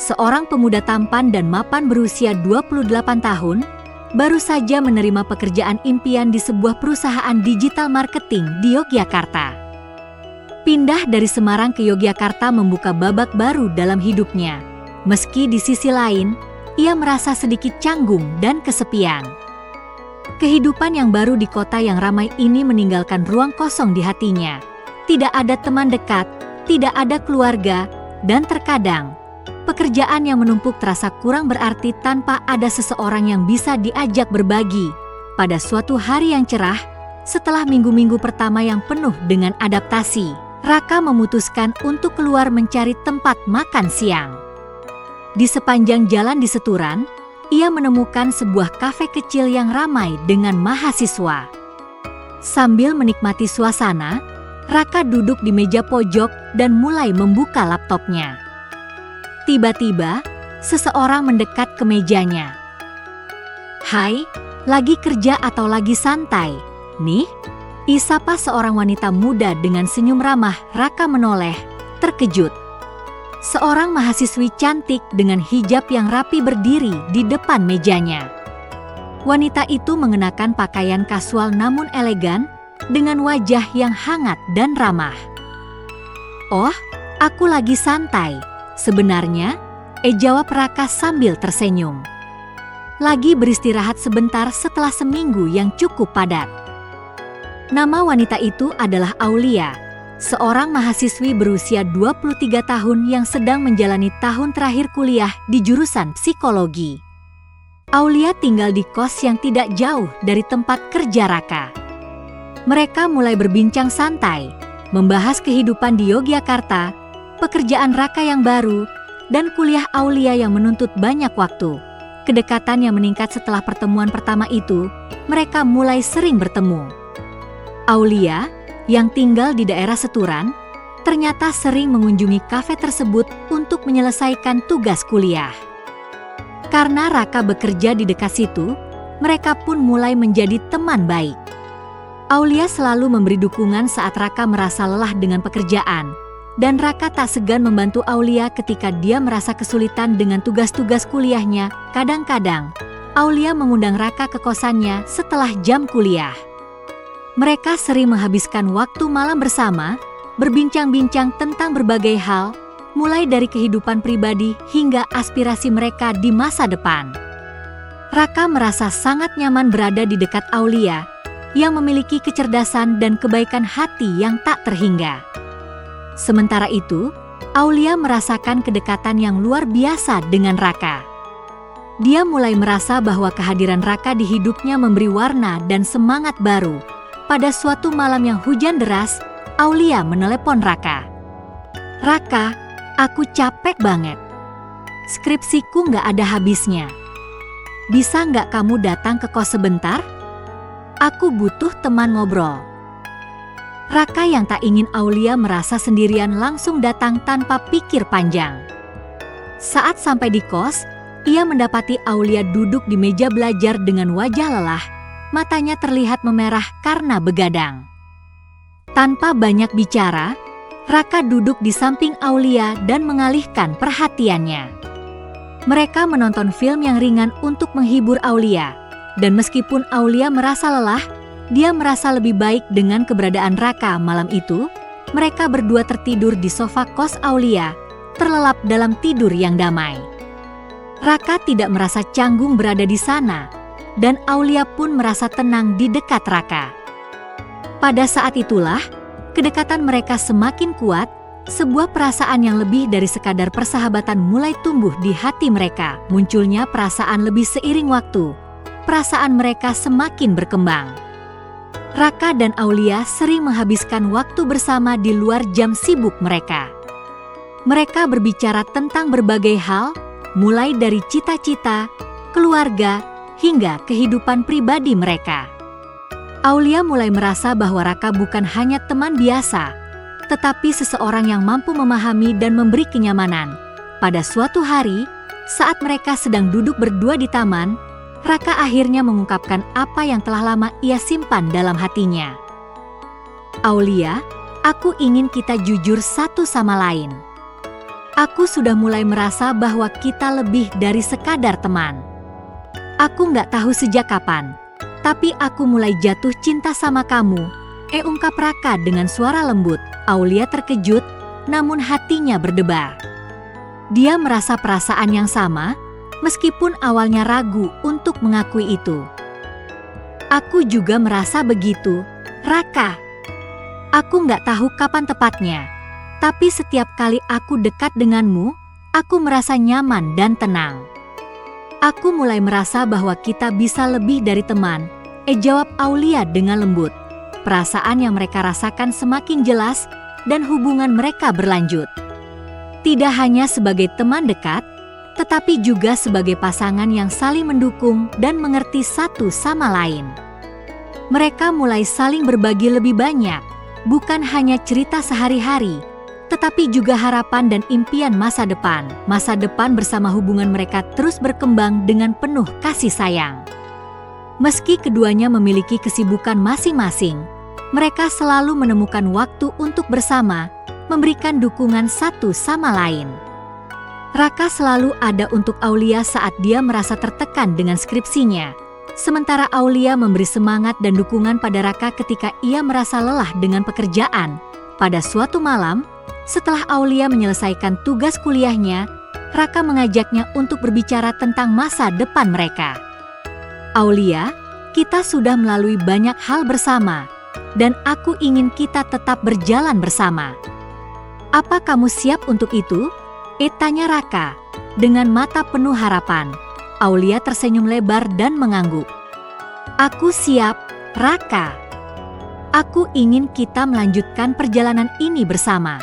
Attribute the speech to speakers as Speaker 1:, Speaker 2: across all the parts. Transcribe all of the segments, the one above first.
Speaker 1: seorang pemuda tampan dan mapan berusia 28 tahun, baru saja menerima pekerjaan impian di sebuah perusahaan digital marketing di Yogyakarta. Pindah dari Semarang ke Yogyakarta membuka babak baru dalam hidupnya. Meski di sisi lain, ia merasa sedikit canggung dan kesepian. Kehidupan yang baru di kota yang ramai ini meninggalkan ruang kosong di hatinya. Tidak ada teman dekat, tidak ada keluarga, dan terkadang pekerjaan yang menumpuk terasa kurang berarti tanpa ada seseorang yang bisa diajak berbagi. Pada suatu hari yang cerah, setelah minggu-minggu pertama yang penuh dengan adaptasi, Raka memutuskan untuk keluar mencari tempat makan siang. Di sepanjang jalan di Seturan, ia menemukan sebuah kafe kecil yang ramai dengan mahasiswa. Sambil menikmati suasana, Raka duduk di meja pojok dan mulai membuka laptopnya. Tiba-tiba, seseorang mendekat ke mejanya. "Hai, lagi kerja atau lagi santai? Nih?" Disapa seorang wanita muda dengan senyum ramah. Raka menoleh, terkejut. Seorang mahasiswi cantik dengan hijab yang rapi berdiri di depan mejanya. Wanita itu mengenakan pakaian kasual namun elegan, dengan wajah yang hangat dan ramah. "Oh, aku lagi santai. Sebenarnya," jawab Raka sambil tersenyum. "Lagi beristirahat sebentar setelah seminggu yang cukup padat." Nama wanita itu adalah Aulia, seorang mahasiswi berusia 23 tahun yang sedang menjalani tahun terakhir kuliah di jurusan psikologi. Aulia tinggal di kos yang tidak jauh dari tempat kerja Raka. Mereka mulai berbincang santai, membahas kehidupan di Yogyakarta, pekerjaan Raka yang baru, dan kuliah Aulia yang menuntut banyak waktu. Kedekatan yang meningkat setelah pertemuan pertama itu, mereka mulai sering bertemu. Aulia, yang tinggal di daerah Seturan, ternyata sering mengunjungi kafe tersebut untuk menyelesaikan tugas kuliah. Karena Raka bekerja di dekat situ, mereka pun mulai menjadi teman baik. Aulia selalu memberi dukungan saat Raka merasa lelah dengan pekerjaan, dan Raka tak segan membantu Aulia ketika dia merasa kesulitan dengan tugas-tugas kuliahnya. Kadang-kadang, Aulia mengundang Raka ke kosannya setelah jam kuliah. Mereka sering menghabiskan waktu malam bersama, berbincang-bincang tentang berbagai hal, mulai dari kehidupan pribadi hingga aspirasi mereka di masa depan. Raka merasa sangat nyaman berada di dekat Aulia, yang memiliki kecerdasan dan kebaikan hati yang tak terhingga. Sementara itu, Aulia merasakan kedekatan yang luar biasa dengan Raka. Dia mulai merasa bahwa kehadiran Raka di hidupnya memberi warna dan semangat baru. Pada suatu malam yang hujan deras, Aulia menelepon Raka. "Raka, aku capek banget. Skripsiku nggak ada habisnya. Bisa nggak kamu datang ke kos sebentar? Aku butuh teman ngobrol." Raka yang tak ingin Aulia merasa sendirian langsung datang tanpa pikir panjang. Saat sampai di kos, ia mendapati Aulia duduk di meja belajar dengan wajah lelah, matanya terlihat memerah karena begadang. Tanpa banyak bicara, Raka duduk di samping Aulia dan mengalihkan perhatiannya. Mereka menonton film yang ringan untuk menghibur Aulia, dan meskipun Aulia merasa lelah, dia merasa lebih baik dengan keberadaan Raka. Malam itu, mereka berdua tertidur di sofa kos Aulia, terlelap dalam tidur yang damai. Raka tidak merasa canggung berada di sana, dan Aulia pun merasa tenang di dekat Raka. Pada saat itulah, kedekatan mereka semakin kuat, sebuah perasaan yang lebih dari sekadar persahabatan mulai tumbuh di hati mereka. Munculnya perasaan lebih seiring waktu, perasaan mereka semakin berkembang. Raka dan Aulia sering menghabiskan waktu bersama di luar jam sibuk mereka. Mereka berbicara tentang berbagai hal, mulai dari cita-cita, keluarga, hingga kehidupan pribadi mereka. Aulia mulai merasa bahwa Raka bukan hanya teman biasa, tetapi seseorang yang mampu memahami dan memberi kenyamanan. Pada suatu hari, saat mereka sedang duduk berdua di taman, Raka akhirnya mengungkapkan apa yang telah lama ia simpan dalam hatinya. "Aulia, aku ingin kita jujur satu sama lain. Aku sudah mulai merasa bahwa kita lebih dari sekadar teman. Aku nggak tahu sejak kapan, tapi aku mulai jatuh cinta sama kamu, ungkap Raka dengan suara lembut. Aulia terkejut, namun hatinya berdebar. Dia merasa perasaan yang sama, meskipun awalnya ragu untuk mengakui itu. Aku juga merasa begitu, Raka. Aku nggak tahu kapan tepatnya, tapi setiap kali aku dekat denganmu, aku merasa nyaman dan tenang. Aku mulai merasa bahwa kita bisa lebih dari teman, jawab Aulia dengan lembut. Perasaan yang mereka rasakan semakin jelas dan hubungan mereka berlanjut. Tidak hanya sebagai teman dekat, tetapi juga sebagai pasangan yang saling mendukung dan mengerti satu sama lain. Mereka mulai saling berbagi lebih banyak, bukan hanya cerita sehari-hari, tetapi juga harapan dan impian masa depan. Masa depan bersama hubungan mereka terus berkembang dengan penuh kasih sayang. Meski keduanya memiliki kesibukan masing-masing, mereka selalu menemukan waktu untuk bersama, memberikan dukungan satu sama lain. Raka selalu ada untuk Aulia saat dia merasa tertekan dengan skripsinya, sementara Aulia memberi semangat dan dukungan pada Raka ketika ia merasa lelah dengan pekerjaan. Pada suatu malam, setelah Aulia menyelesaikan tugas kuliahnya, Raka mengajaknya untuk berbicara tentang masa depan mereka. Aulia, kita sudah melalui banyak hal bersama, dan aku ingin kita tetap berjalan bersama. Apa kamu siap untuk itu? Tanya Raka, dengan mata penuh harapan. Aulia tersenyum lebar dan mengangguk. Aku siap, Raka. Aku ingin kita melanjutkan perjalanan ini bersama.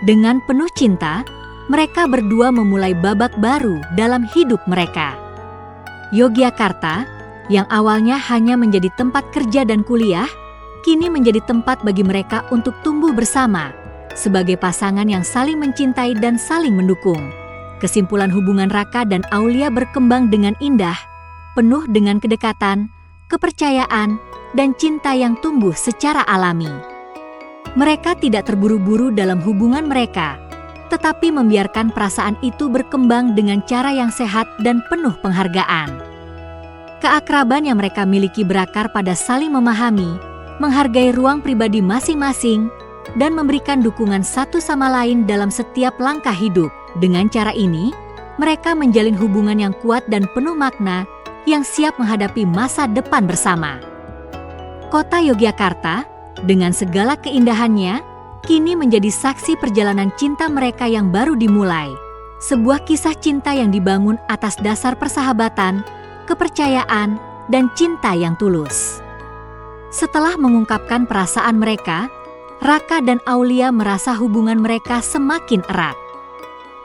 Speaker 1: Dengan penuh cinta, mereka berdua memulai babak baru dalam hidup mereka. Yogyakarta, yang awalnya hanya menjadi tempat kerja dan kuliah, kini menjadi tempat bagi mereka untuk tumbuh bersama, sebagai pasangan yang saling mencintai dan saling mendukung. Kesimpulan hubungan Raka dan Aulia berkembang dengan indah, penuh dengan kedekatan, kepercayaan, dan cinta yang tumbuh secara alami. Mereka tidak terburu-buru dalam hubungan mereka, tetapi membiarkan perasaan itu berkembang dengan cara yang sehat dan penuh penghargaan. Keakraban yang mereka miliki berakar pada saling memahami, menghargai ruang pribadi masing-masing, dan memberikan dukungan satu sama lain dalam setiap langkah hidup. Dengan cara ini, mereka menjalin hubungan yang kuat dan penuh makna, yang siap menghadapi masa depan bersama. Kota Yogyakarta, dengan segala keindahannya, kini menjadi saksi perjalanan cinta mereka yang baru dimulai. Sebuah kisah cinta yang dibangun atas dasar persahabatan, kepercayaan, dan cinta yang tulus. Setelah mengungkapkan perasaan mereka, Raka dan Aulia merasa hubungan mereka semakin erat.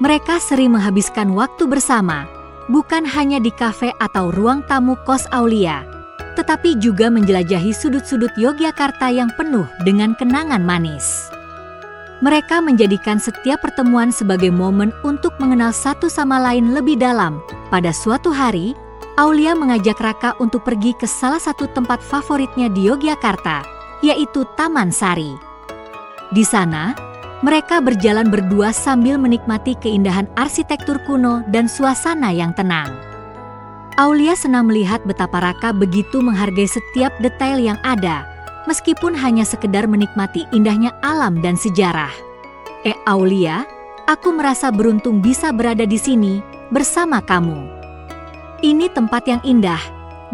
Speaker 1: Mereka sering menghabiskan waktu bersama, bukan hanya di kafe atau ruang tamu kos Aulia, tetapi juga menjelajahi sudut-sudut Yogyakarta yang penuh dengan kenangan manis. Mereka menjadikan setiap pertemuan sebagai momen untuk mengenal satu sama lain lebih dalam. Pada suatu hari, Aulia mengajak Raka untuk pergi ke salah satu tempat favoritnya di Yogyakarta, yaitu Taman Sari. Di sana, mereka berjalan berdua sambil menikmati keindahan arsitektur kuno dan suasana yang tenang. Aulia senang melihat betapa Raka begitu menghargai setiap detail yang ada, meskipun hanya sekedar menikmati indahnya alam dan sejarah. Aulia, aku merasa beruntung bisa berada di sini bersama kamu. Ini tempat yang indah,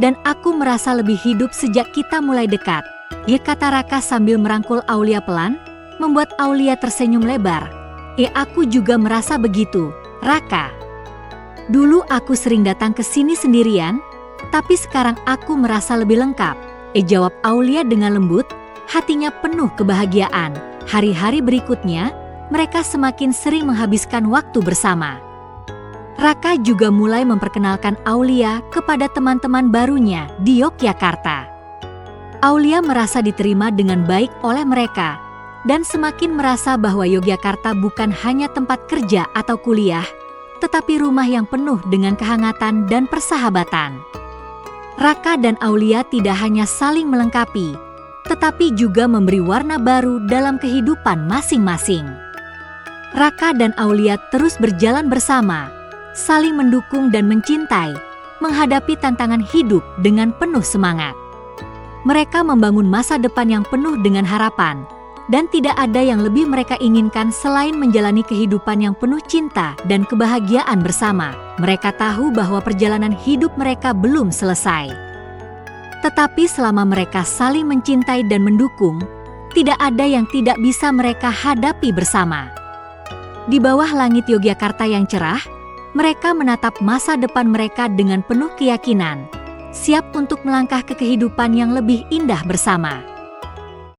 Speaker 1: dan aku merasa lebih hidup sejak kita mulai dekat, kata Raka sambil merangkul Aulia pelan, membuat Aulia tersenyum lebar. Aku juga merasa begitu, Raka. Dulu aku sering datang ke sini sendirian, tapi sekarang aku merasa lebih lengkap, jawab Aulia dengan lembut, hatinya penuh kebahagiaan. Hari-hari berikutnya, mereka semakin sering menghabiskan waktu bersama. Raka juga mulai memperkenalkan Aulia kepada teman-teman barunya di Yogyakarta. Aulia merasa diterima dengan baik oleh mereka, dan semakin merasa bahwa Yogyakarta bukan hanya tempat kerja atau kuliah, tetapi rumah yang penuh dengan kehangatan dan persahabatan. Raka dan Aulia tidak hanya saling melengkapi, tetapi juga memberi warna baru dalam kehidupan masing-masing. Raka dan Aulia terus berjalan bersama, saling mendukung dan mencintai, menghadapi tantangan hidup dengan penuh semangat. Mereka membangun masa depan yang penuh dengan harapan, dan tidak ada yang lebih mereka inginkan selain menjalani kehidupan yang penuh cinta dan kebahagiaan bersama. Mereka tahu bahwa perjalanan hidup mereka belum selesai. Tetapi selama mereka saling mencintai dan mendukung, tidak ada yang tidak bisa mereka hadapi bersama. Di bawah langit Yogyakarta yang cerah, mereka menatap masa depan mereka dengan penuh keyakinan, siap untuk melangkah ke kehidupan yang lebih indah bersama.